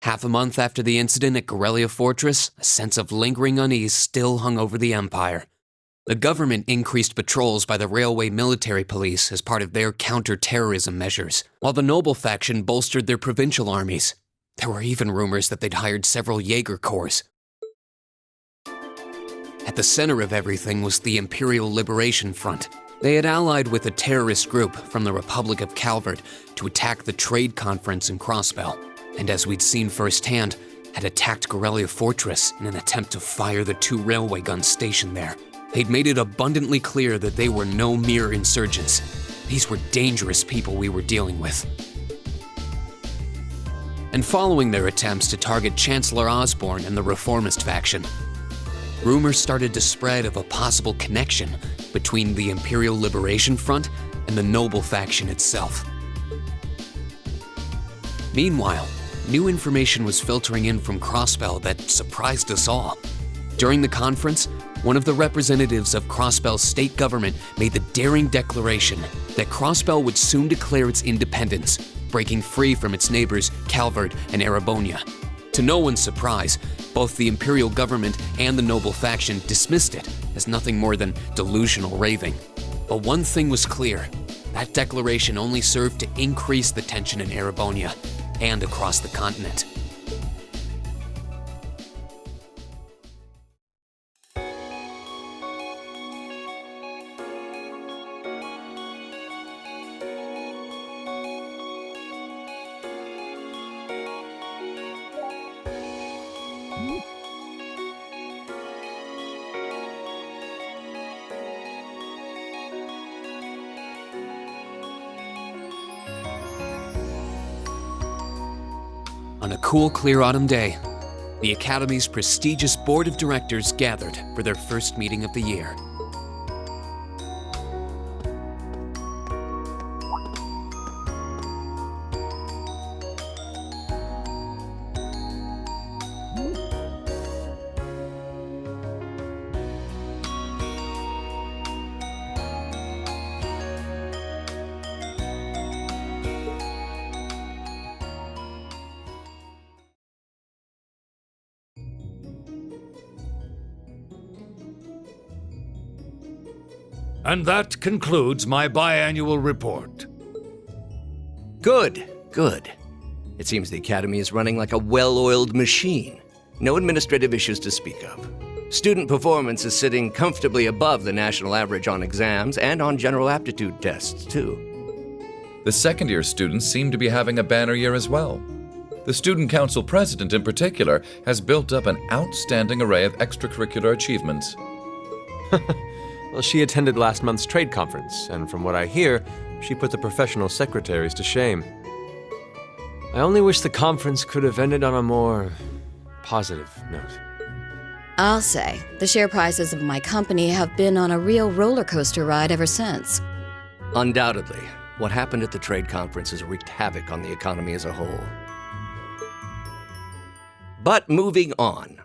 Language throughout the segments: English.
Half a month after the incident at Corellia Fortress, a sense of lingering unease still hung over the Empire. The government increased patrols by the railway military police as part of their counter-terrorism measures, while the noble faction bolstered their provincial armies. There were even rumors that they'd hired several Jaeger Corps. At the center of everything was the Imperial Liberation Front. They had allied with a terrorist group from the Republic of Calvert to attack the trade conference in Crossbell, and as we'd seen firsthand, had attacked Corellia Fortress in an attempt to fire the 2 railway guns stationed there. They'd made it abundantly clear that they were no mere insurgents. These were dangerous people we were dealing with. And following their attempts to target Chancellor Osborne and the Reformist faction, rumors started to spread of a possible connection between the Imperial Liberation Front and the noble faction itself. Meanwhile, new information was filtering in from Crossbell that surprised us all. During the conference, one of the representatives of Crossbell's state government made the daring declaration that Crossbell would soon declare its independence, breaking free from its neighbors Calvert and Erebonia. To no one's surprise, both the Imperial government and the noble faction dismissed it as nothing more than delusional raving. But one thing was clear: that declaration only served to increase the tension in Erebonia and across the continent. On a cool, clear autumn day, the Academy's prestigious board of directors gathered for their first meeting of the year. And that concludes my biannual report. Good, good. It seems the Academy is running like a well-oiled machine. No administrative issues to speak of. Student performance is sitting comfortably above the national average on exams and on general aptitude tests, too. The second-year students seem to be having a banner year as well. The Student Council president, in particular, has built up an outstanding array of extracurricular achievements. Well, she attended last month's trade conference, and from what I hear, she put the professional secretaries to shame. I only wish the conference could have ended on a more positive note. I'll say, the share prices of my company have been on a real roller coaster ride ever since. Undoubtedly, what happened at the trade conference has wreaked havoc on the economy as a whole. But moving on.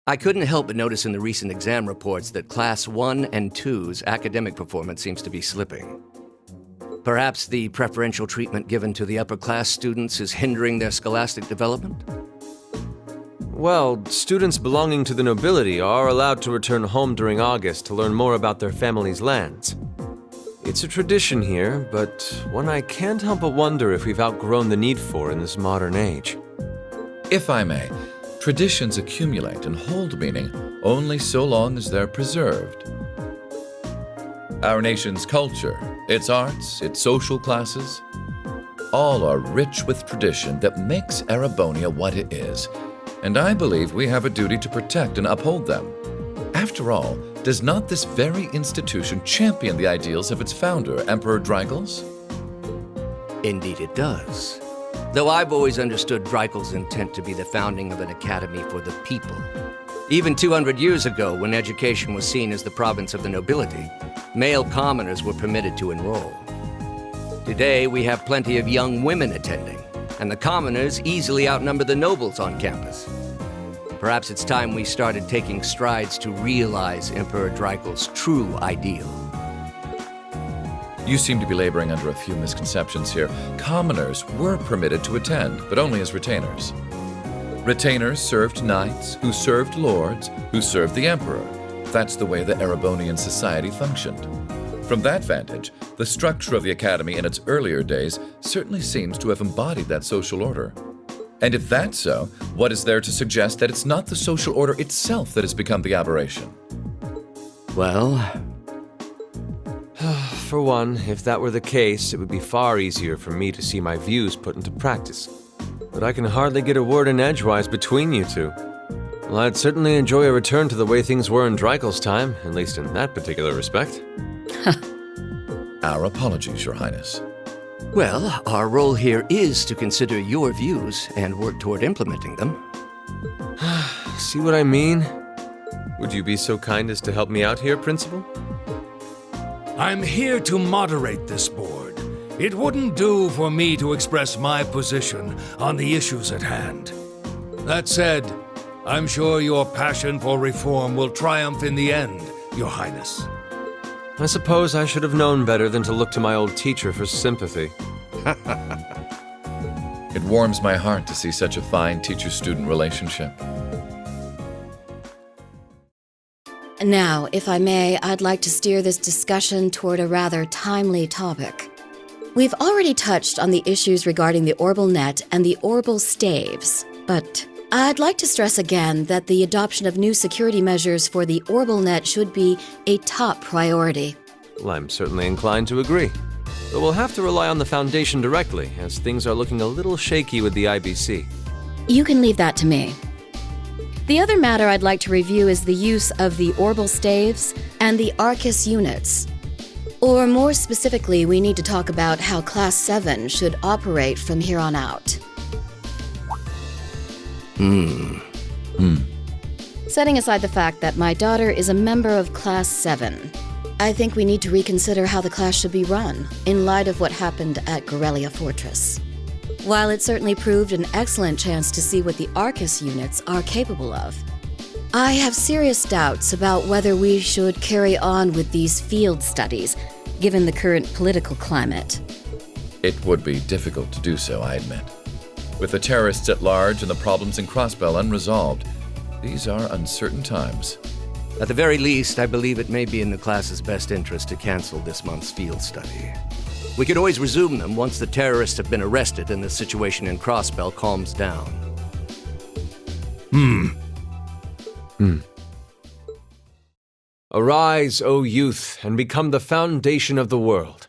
I couldn't help but notice in the recent exam reports that Class 1 and 2's academic performance seems to be slipping. Perhaps the preferential treatment given to the upper-class students is hindering their scholastic development? Well, students belonging to the nobility are allowed to return home during August to learn more about their family's lands. It's a tradition here, but one I can't help but wonder if we've outgrown the need for in this modern age. If I may, traditions accumulate and hold meaning only so long as they're preserved. Our nation's culture, its arts, its social classes, all are rich with tradition that makes Erebonia what it is, and I believe we have a duty to protect and uphold them. After all, does not this very institution champion the ideals of its founder, Emperor Dreigels? Indeed it does. Though I've always understood Dreigels' intent to be the founding of an academy for the people. Even 200 years ago, when education was seen as the province of the nobility, male commoners were permitted to enroll. Today, we have plenty of young women attending, and the commoners easily outnumber the nobles on campus. Perhaps it's time we started taking strides to realize Emperor Dreigels' true ideal. You seem to be laboring under a few misconceptions here. Commoners were permitted to attend, but only as retainers. Retainers served knights, who served lords, who served the emperor. That's the way the Erebonian society functioned. From that vantage, the structure of the academy in its earlier days certainly seems to have embodied that social order. And if that's so, what is there to suggest that it's not the social order itself that has become the aberration? Well, For one, if that were the case, it would be far easier for me to see my views put into practice. But I can hardly get a word in edgewise between you two. Well, I'd certainly enjoy a return to the way things were in Dreikel's time, at least in that particular respect. Our apologies, Your Highness. well, our role here is to consider your views and work toward implementing them. See what I mean? Would you be so kind as to help me out here, Principal? I'm here to moderate this board. It wouldn't do for me to express my position on the issues at hand. That said, I'm sure your passion for reform will triumph in the end, Your Highness. I suppose I should have known better than to look to my old teacher for sympathy. It warms my heart to see such a fine teacher-student relationship. Now, if I may, I'd like to steer this discussion toward a rather timely topic. We've already touched on the issues regarding the Orbal Net and the Orbal Staves, but I'd like to stress again that the adoption of new security measures for the Orbal Net should be a top priority. Well, I'm certainly inclined to agree. But we'll have to rely on the Foundation directly, as things are looking a little shaky with the IBC. You can leave that to me. The other matter I'd like to review is the use of the Orbal Staves and the Arcus units. Or more specifically, we need to talk about how Class 7 should operate from here on out. Setting aside the fact that my daughter is a member of Class 7, I think we need to reconsider how the class should be run, in light of what happened at Gorelia Fortress. While it certainly proved an excellent chance to see what the Arcus units are capable of, I have serious doubts about whether we should carry on with these field studies, given the current political climate. It would be difficult to do so, I admit. With the terrorists at large and the problems in Crossbell unresolved, these are uncertain times. At the very least, I believe it may be in the class's best interest to cancel this month's field study. We could always resume them once the terrorists have been arrested and the situation in Crossbell calms down. Arise, O youth, and become the foundation of the world.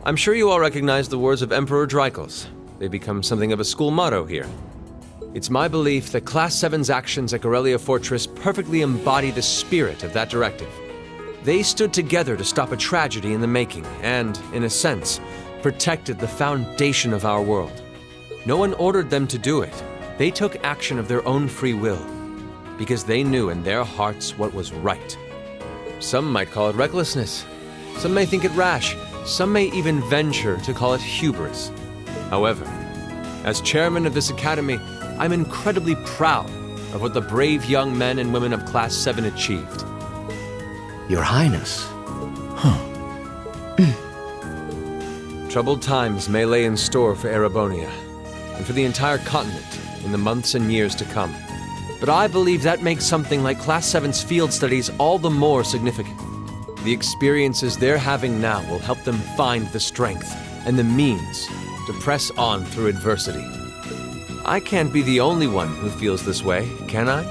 I'm sure you all recognize the words of Emperor Dreikel's. They become something of a school motto here. It's my belief that Class 7's actions at Gorelia Fortress perfectly embody the spirit of that directive. They stood together to stop a tragedy in the making and, in a sense, protected the foundation of our world. No one ordered them to do it. They took action of their own free will, because they knew in their hearts what was right. Some might call it recklessness. Some may think it rash. Some may even venture to call it hubris. However, as chairman of this academy, I'm incredibly proud of what the brave young men and women of Class 7 achieved. Your Highness. Troubled times may lay in store for Erebonia, and for the entire continent in the months and years to come. But I believe that makes something like Class 7's field studies all the more significant. The experiences they're having now will help them find the strength and the means to press on through adversity. I can't be the only one who feels this way, can I?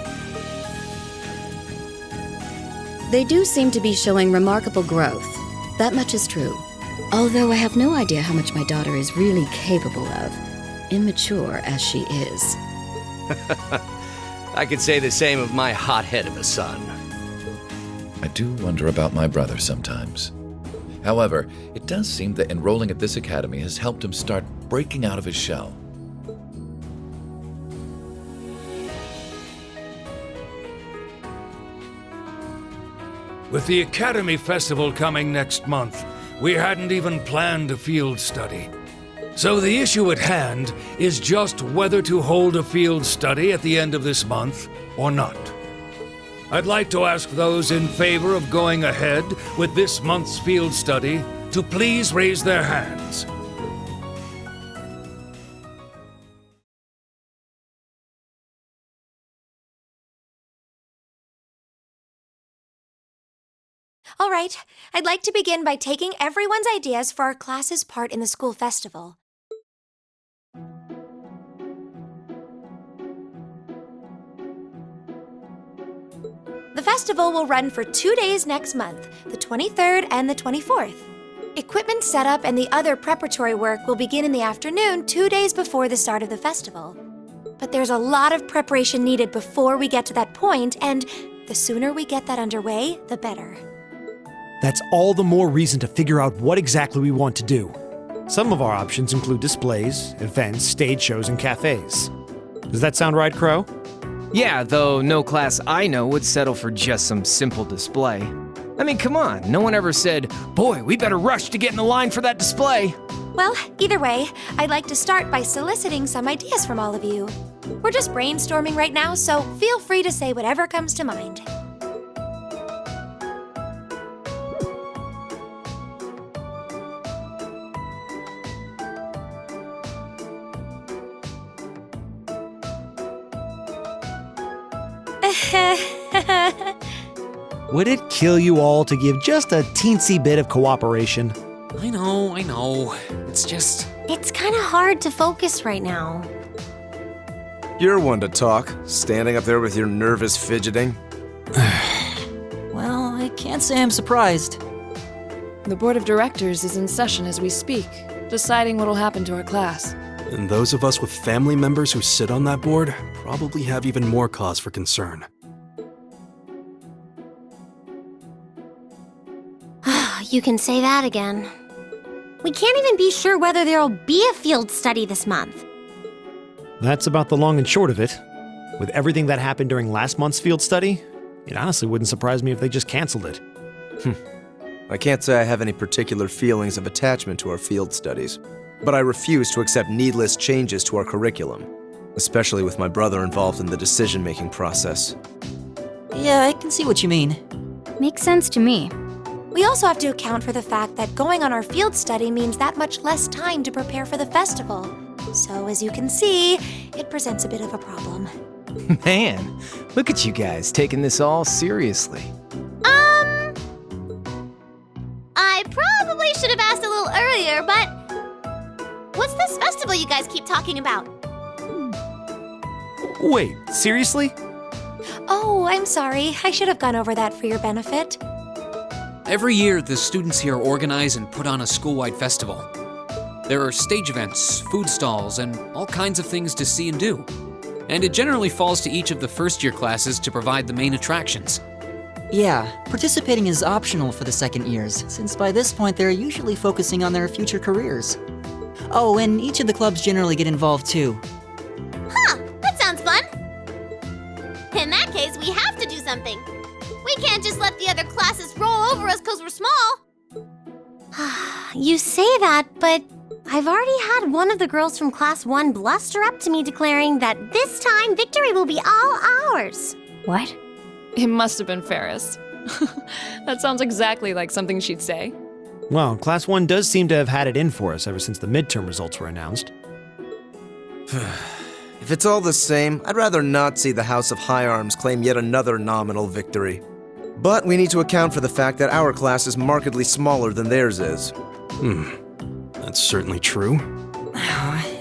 They do seem to be showing remarkable growth. That much is true. Although I have no idea how much my daughter is really capable of, immature as she is. I could say the same of my hothead of a son. I do wonder about my brother sometimes. However, it does seem that enrolling at this academy has helped him start breaking out of his shell. With the Academy Festival coming next month, we hadn't even planned a field study. So the issue at hand is just whether to hold a field study at the end of this month or not. I'd like to ask those in favor of going ahead with this month's field study to please raise their hands. All right, I'd like to begin by taking everyone's ideas for our class's part in the school festival. The festival will run for 2 days next month, the 23rd and the 24th. Equipment setup and the other preparatory work will begin in the afternoon 2 days before the start of the festival. But there's a lot of preparation needed before we get to that point, and the sooner we get that underway, the better. That's all the more reason to figure out what exactly we want to do. Some of our options include displays, events, stage shows, and cafes. Does that sound right, Crow? Yeah, though no class I know would settle for just some simple display. I mean, come on, no one ever said, "Boy, we better rush to get in the line for that display." Well, either way, I'd like to start by soliciting some ideas from all of you. We're just brainstorming right now, so feel free to say whatever comes to mind. Would it kill you all to give just a teensy bit of cooperation? I know. It's just. It's kind of hard to focus right now. You're one to talk, standing up there with your nervous fidgeting. Well, I can't say I'm surprised. The board of directors is in session as we speak, deciding what'll happen to our class. And those of us with family members who sit on that board probably have even more cause for concern. You can say that again. We can't even be sure whether there'll be a field study this month. That's about the long and short of it. With everything that happened during last month's field study, it honestly wouldn't surprise me if they just canceled it. I can't say I have any particular feelings of attachment to our field studies, but I refuse to accept needless changes to our curriculum, especially with my brother involved in the decision-making process. Yeah, I can see what you mean. Makes sense to me. We also have to account for the fact that going on our field study means that much less time to prepare for the festival. So, as you can see, it presents a bit of a problem. Man, look at you guys taking this all seriously. I probably should have asked a little earlier, but what's this festival you guys keep talking about? Wait, seriously? Oh, I'm sorry. I should have gone over that for your benefit. Every year, the students here organize and put on a school-wide festival. There are stage events, food stalls, and all kinds of things to see and do. And it generally falls to each of the first-year classes to provide the main attractions. Yeah, participating is optional for the second years, since by this point they're usually focusing on their future careers. Oh, and each of the clubs generally get involved too. Huh, that sounds fun. In that case, we have to do something. We can't just let the other classes roll over us because we're small. You say that, but I've already had one of the girls from Class 1 bluster up to me declaring that this time victory will be all ours. What? It must have been Ferris. That sounds exactly like something she'd say. Well, Class 1 does seem to have had it in for us ever since the midterm results were announced. If it's all the same, I'd rather not see the House of High Arms claim yet another nominal victory. But we need to account for the fact that our class is markedly smaller than theirs is. That's certainly true.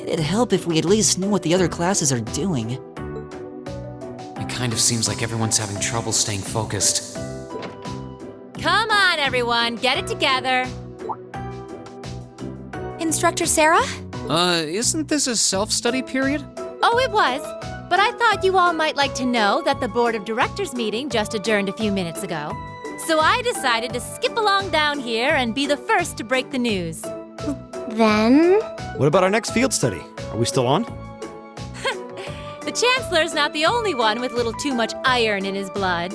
It'd help if we at least knew what the other classes are doing. It kind of seems like everyone's having trouble staying focused. Come on, everyone, get it together. Instructor Sarah? Isn't this a self-study period? Oh, it was. But I thought you all might like to know that the Board of Directors meeting just adjourned a few minutes ago. So I decided to skip along down here and be the first to break the news. Then? What about our next field study? Are we still on? The Chancellor's not the only one with a little too much iron in his blood.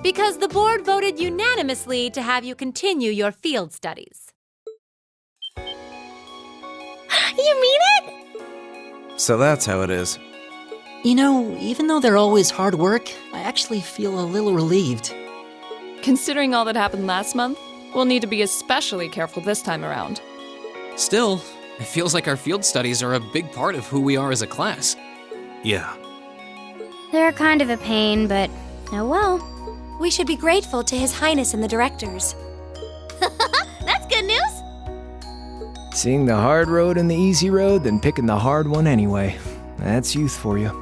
Because the board voted unanimously to have you continue your field studies. You mean it? So that's how it is. You know, even though they're always hard work, I actually feel a little relieved. Considering all that happened last month, we'll need to be especially careful this time around. Still, it feels like our field studies are a big part of who we are as a class. Yeah. They're kind of a pain, but oh well. We should be grateful to His Highness and the directors. That's good news. Seeing the hard road and the easy road, then picking the hard one anyway. That's youth for you.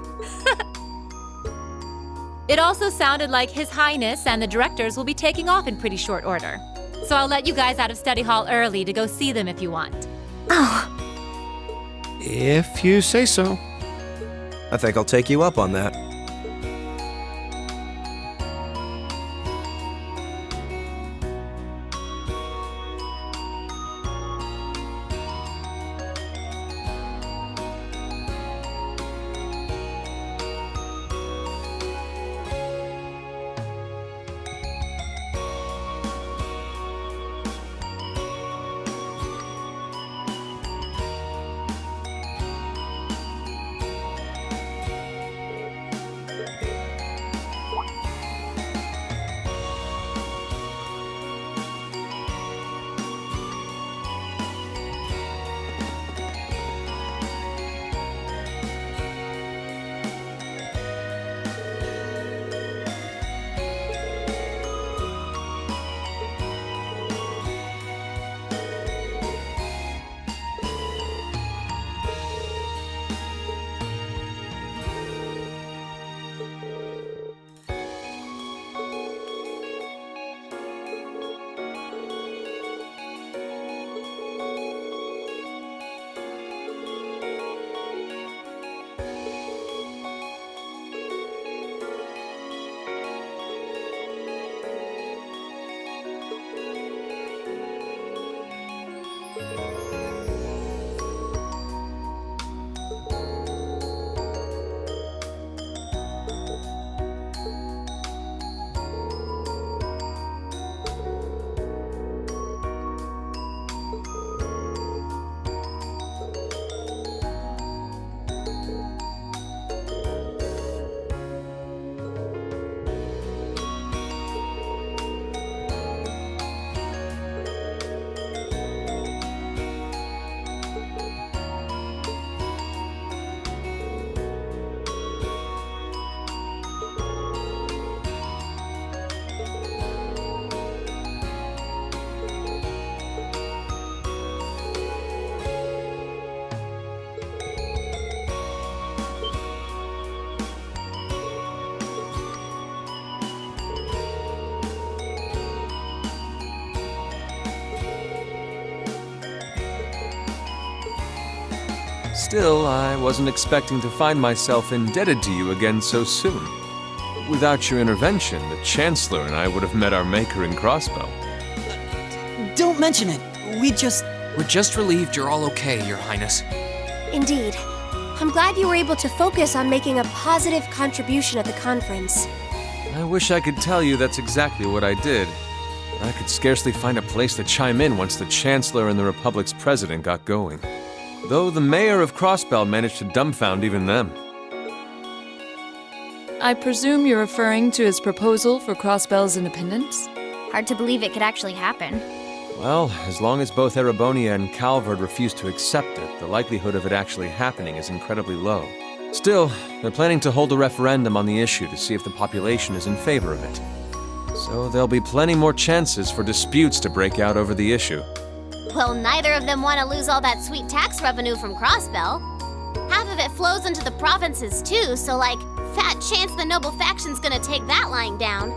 It also sounded like His Highness and the directors will be taking off in pretty short order. So I'll let you guys out of study hall early to go see them if you want. If you say so. I think I'll take you up on that. Still, I wasn't expecting to find myself indebted to you again so soon. Without your intervention, the Chancellor and I would have met our maker in Crossbell. Don't mention it. We're just relieved you're all okay, Your Highness. Indeed. I'm glad you were able to focus on making a positive contribution at the conference. I wish I could tell you that's exactly what I did. I could scarcely find a place to chime in once the Chancellor and the Republic's president got going. Though the mayor of Crossbell managed to dumbfound even them. I presume you're referring to his proposal for Crossbell's independence? Hard to believe it could actually happen. Well, as long as both Erebonia and Calvard refuse to accept it, the likelihood of it actually happening is incredibly low. Still, they're planning to hold a referendum on the issue to see if the population is in favor of it. So there'll be plenty more chances for disputes to break out over the issue. Well, neither of them want to lose all that sweet tax revenue from Crossbell. Half of it flows into the provinces too, so fat chance the noble faction's gonna take that lying down.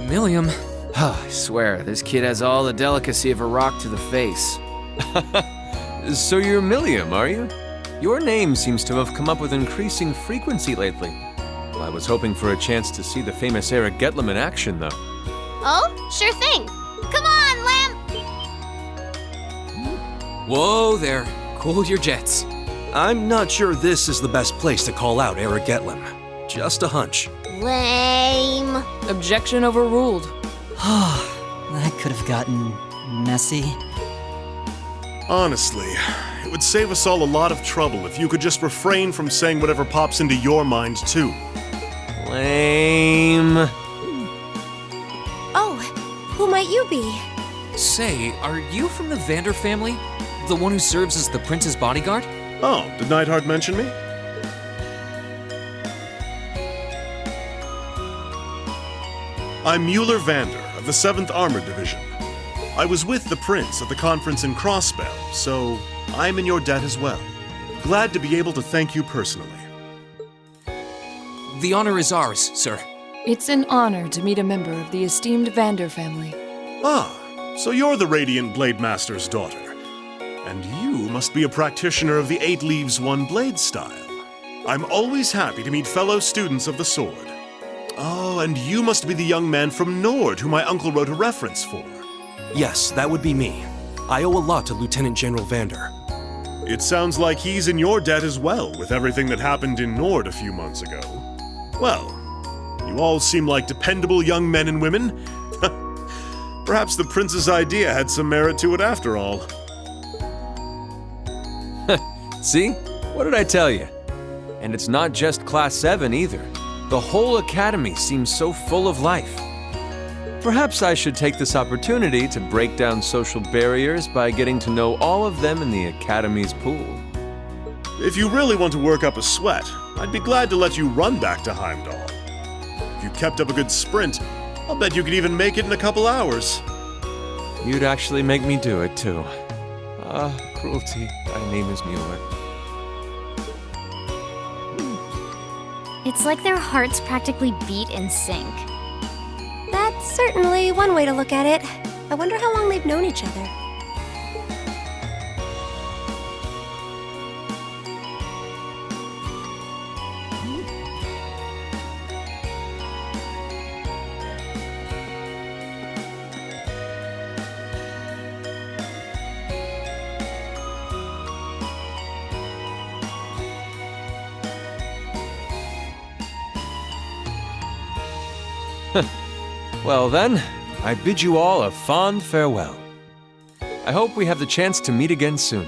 Milliam. I swear, this kid has all the delicacy of a rock to the face. So you're Milliam, are you? Your name seems to have come up with increasing frequency lately. Well, I was hoping for a chance to see the famous Eric Getlem in action, though. Oh, sure thing. Come on, Lamp! Whoa there. Cool your jets. I'm not sure this is the best place to call out Eric Getlem. Just a hunch. Lame. Objection overruled. That could have gotten messy. Honestly, It would save us all a lot of trouble if you could just refrain from saying whatever pops into your mind, too. Lame. Oh, who might you be? Say, are you from the Vander family? The one who serves as the prince's bodyguard? Oh, did Neidhart mention me? I'm Mueller Vander of the 7th Armored Division. I was with the prince at the conference in Crossbell, so I'm in your debt as well. Glad to be able to thank you personally. The honor is ours, sir. It's an honor to meet a member of the esteemed Vander family. Ah, so you're the Radiant Blade Master's daughter. And you must be a practitioner of the 8 Leaves 1 Blade style. I'm always happy to meet fellow students of the sword. Oh, and you must be the young man from Nord who my uncle wrote a reference for. Yes, that would be me. I owe a lot to Lieutenant General Vander. It sounds like he's in your debt as well, with everything that happened in Nord a few months ago. Well, you all seem like dependable young men and women. Perhaps the prince's idea had some merit to it after all. See? What did I tell you? And it's not just Class 7 either. The whole academy seems so full of life. Perhaps I should take this opportunity to break down social barriers by getting to know all of them in the academy's pool. If you really want to work up a sweat, I'd be glad to let you run back to Heimdall. If you kept up a good sprint, I'll bet you could even make it in a couple hours. You'd actually make me do it, too. Cruelty. My name is Mueller. It's like their hearts practically beat in sync. That's certainly one way to look at it. I wonder how long they've known each other. Well then, I bid you all a fond farewell. I hope we have the chance to meet again soon.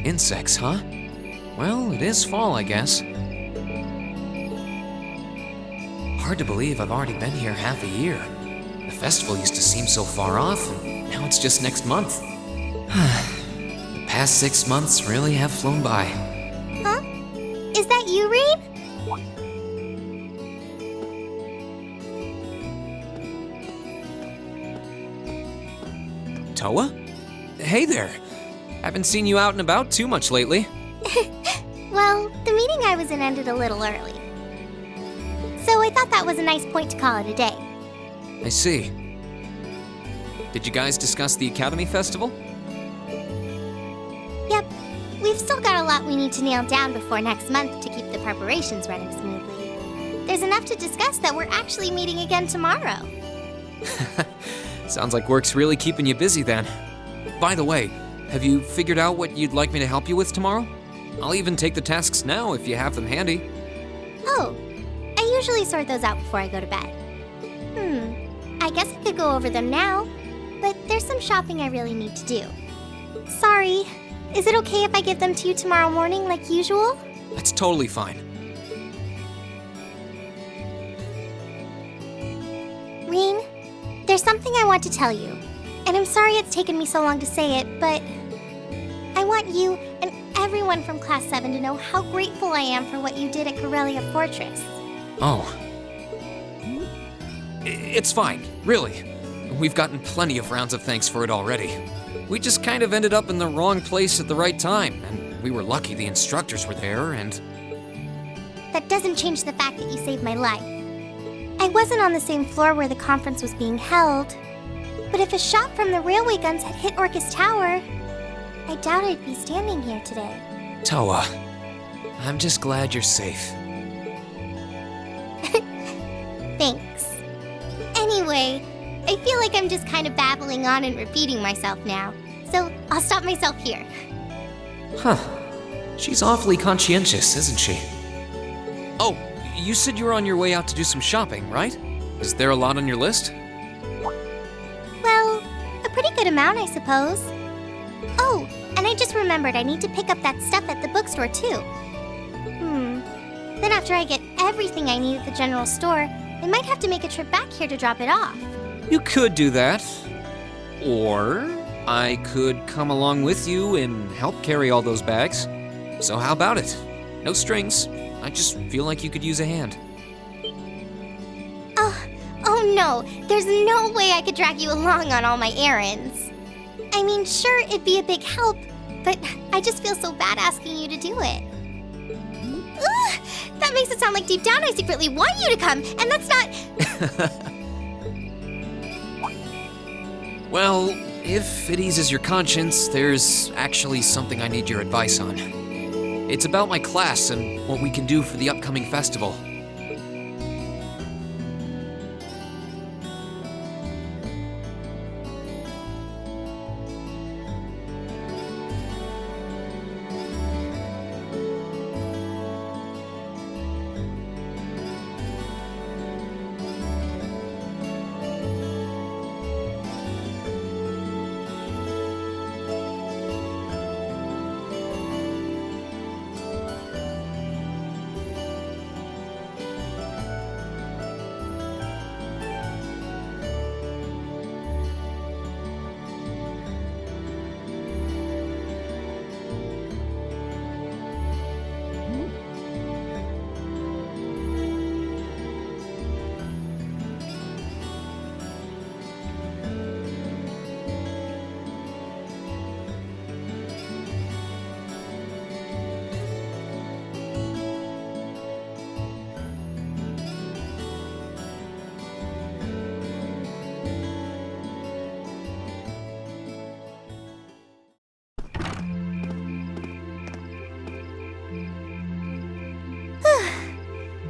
Insects, huh? Well, it is fall, I guess. Hard to believe I've already been here half a year. The festival used to seem so far off, and now it's just next month. The past 6 months really have flown by. Huh? Is that you, Reed? Toa? Hey there. Haven't seen you out and about too much lately. Well, the meeting I was in ended a little early. So I thought that was a nice point to call it a day. I see. Did you guys discuss the Academy Festival? Yep. We've still got a lot we need to nail down before next month to keep the preparations running smoothly. There's enough to discuss that we're actually meeting again tomorrow. Sounds like work's really keeping you busy then. By the way, have you figured out what you'd like me to help you with tomorrow? I'll even take the tasks now if you have them handy. Oh, I usually sort those out before I go to bed. I guess I could go over them now, but there's some shopping I really need to do. Sorry, is it okay if I give them to you tomorrow morning like usual? That's totally fine. Reen, there's something I want to tell you, and I'm sorry it's taken me so long to say it, but I want you and everyone from Class 7 to know how grateful I am for what you did at Corellia Fortress. Oh. It's fine, really. We've gotten plenty of rounds of thanks for it already. We just kind of ended up in the wrong place at the right time, and we were lucky the instructors were there, and... That doesn't change the fact that you saved my life. I wasn't on the same floor where the conference was being held, but if a shot from the railway guns had hit Orcus Tower, I doubt I'd be standing here today. Toa, I'm just glad you're safe. Thanks. Anyway, I feel like I'm just kind of babbling on and repeating myself now, so I'll stop myself here. Huh. She's awfully conscientious, isn't she? Oh, you said you were on your way out to do some shopping, right? Is there a lot on your list? Well, a pretty good amount, I suppose. Oh, and I just remembered I need to pick up that stuff at the bookstore, too. Then after I get everything I need at the general store, I might have to make a trip back here to drop it off. You could do that. Or I could come along with you and help carry all those bags. So how about it? No strings. I just feel like you could use a hand. Oh no, there's no way I could drag you along on all my errands. I mean, sure, it'd be a big help, but I just feel so bad asking you to do it. Ugh, that makes it sound like deep down I secretly want you to come, and that's not... Well, if it eases your conscience, there's actually something I need your advice on. It's about my class and what we can do for the upcoming festival.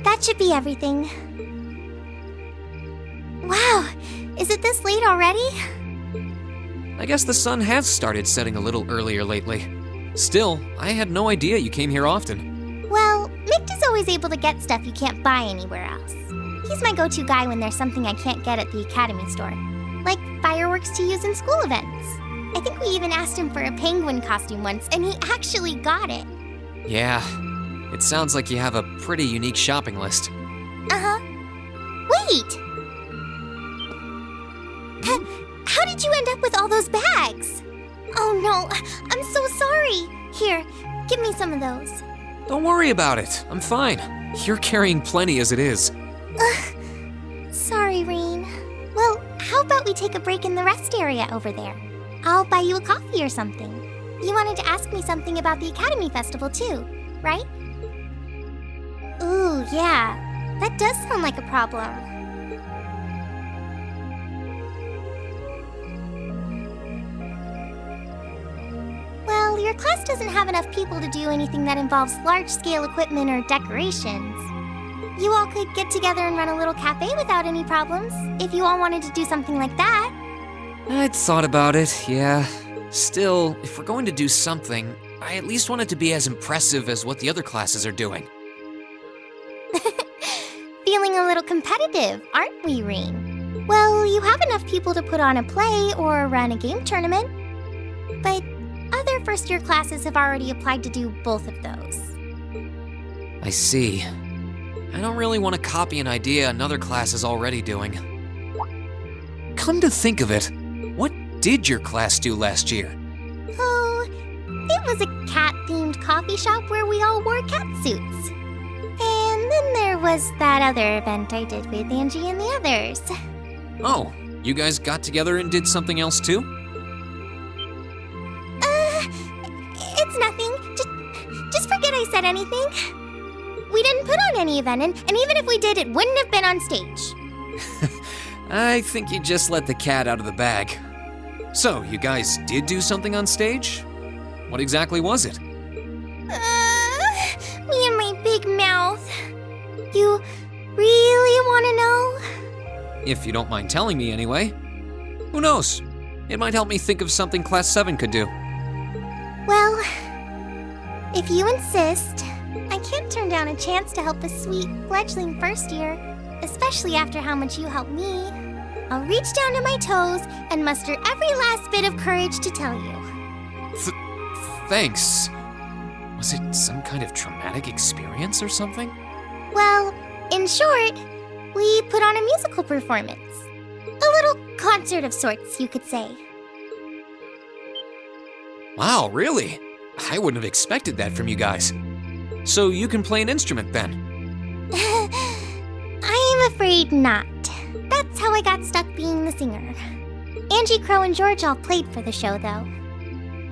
That should be everything. Wow, is it this late already? I guess the sun has started setting a little earlier lately. Still, I had no idea you came here often. Well, Mick is always able to get stuff you can't buy anywhere else. He's my go-to guy when there's something I can't get at the Academy store, like fireworks to use in school events. I think we even asked him for a penguin costume once, and he actually got it. Yeah, it sounds like you have a pretty unique shopping list. Uh-huh. Wait! How did you end up with all those bags? Oh no, I'm so sorry. Here, give me some of those. Don't worry about it. I'm fine. You're carrying plenty as it is. Sorry, Reen. Well, how about we take a break in the rest area over there? I'll buy you a coffee or something. You wanted to ask me something about the Academy Festival too, right? Ooh, yeah. That does sound like a problem. Well, your class doesn't have enough people to do anything that involves large-scale equipment or decorations. You all could get together and run a little cafe without any problems, if you all wanted to do something like that. I'd thought about it, yeah. Still, if we're going to do something, I at least want it to be as impressive as what the other classes are doing. Feeling a little competitive, aren't we, Reen? Well, you have enough people to put on a play or run a game tournament. But other first-year classes have already applied to do both of those. I see. I don't really want to copy an idea another class is already doing. Come to think of it, what did your class do last year? Oh, it was a cat-themed coffee shop where we all wore cat suits. And then there was that other event I did with Angie and the others. Oh, you guys got together and did something else too? It's nothing. Just forget I said anything. We didn't put on any event, and even if we did, it wouldn't have been on stage. I think you just let the cat out of the bag. So, you guys did do something on stage? What exactly was it? Me and my big mouth. You really want to know? If you don't mind telling me anyway. Who knows? It might help me think of something Class 7 could do. Well, if you insist, I can't turn down a chance to help a sweet fledgling first year, especially after how much you helped me. I'll reach down to my toes and muster every last bit of courage to tell you. Thanks. Was it some kind of traumatic experience or something? Well, in short, we put on a musical performance. A little concert of sorts, you could say. Wow, really? I wouldn't have expected that from you guys. So you can play an instrument then? I'm afraid not. That's how I got stuck being the singer. Angie, Crow, and George all played for the show, though.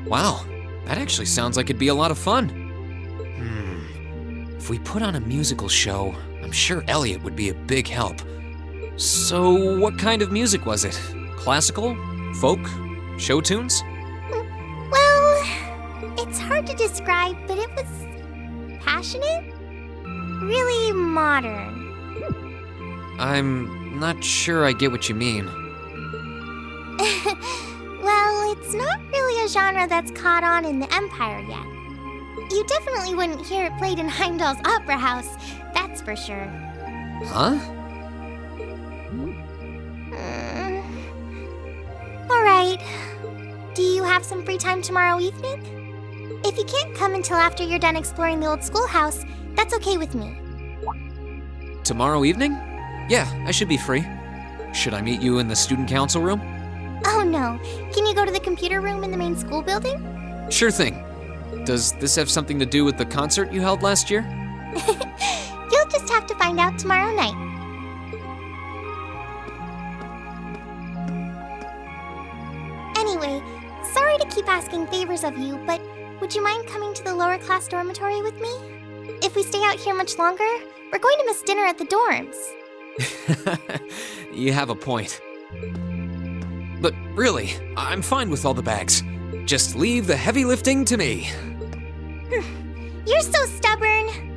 Wow, that actually sounds like it'd be a lot of fun. If we put on a musical show, I'm sure Elliot would be a big help. So what kind of music was it? Classical? Folk? Show tunes? Well, it's hard to describe, but it was passionate? Really modern. I'm not sure I get what you mean. Well, it's not really a genre that's caught on in the Empire yet. You definitely wouldn't hear it played in Heimdall's Opera House, that's for sure. Huh? Alright. Do you have some free time tomorrow evening? If you can't come until after you're done exploring the old schoolhouse, that's okay with me. Tomorrow evening? Yeah, I should be free. Should I meet you in the student council room? Oh no. Can you go to the computer room in the main school building? Sure thing. Does this have something to do with the concert you held last year? You'll just have to find out tomorrow night. Anyway, sorry to keep asking favors of you, but would you mind coming to the lower class dormitory with me? If we stay out here much longer, we're going to miss dinner at the dorms. You have a point. But really, I'm fine with all the bags. Just leave the heavy lifting to me. You're so stubborn.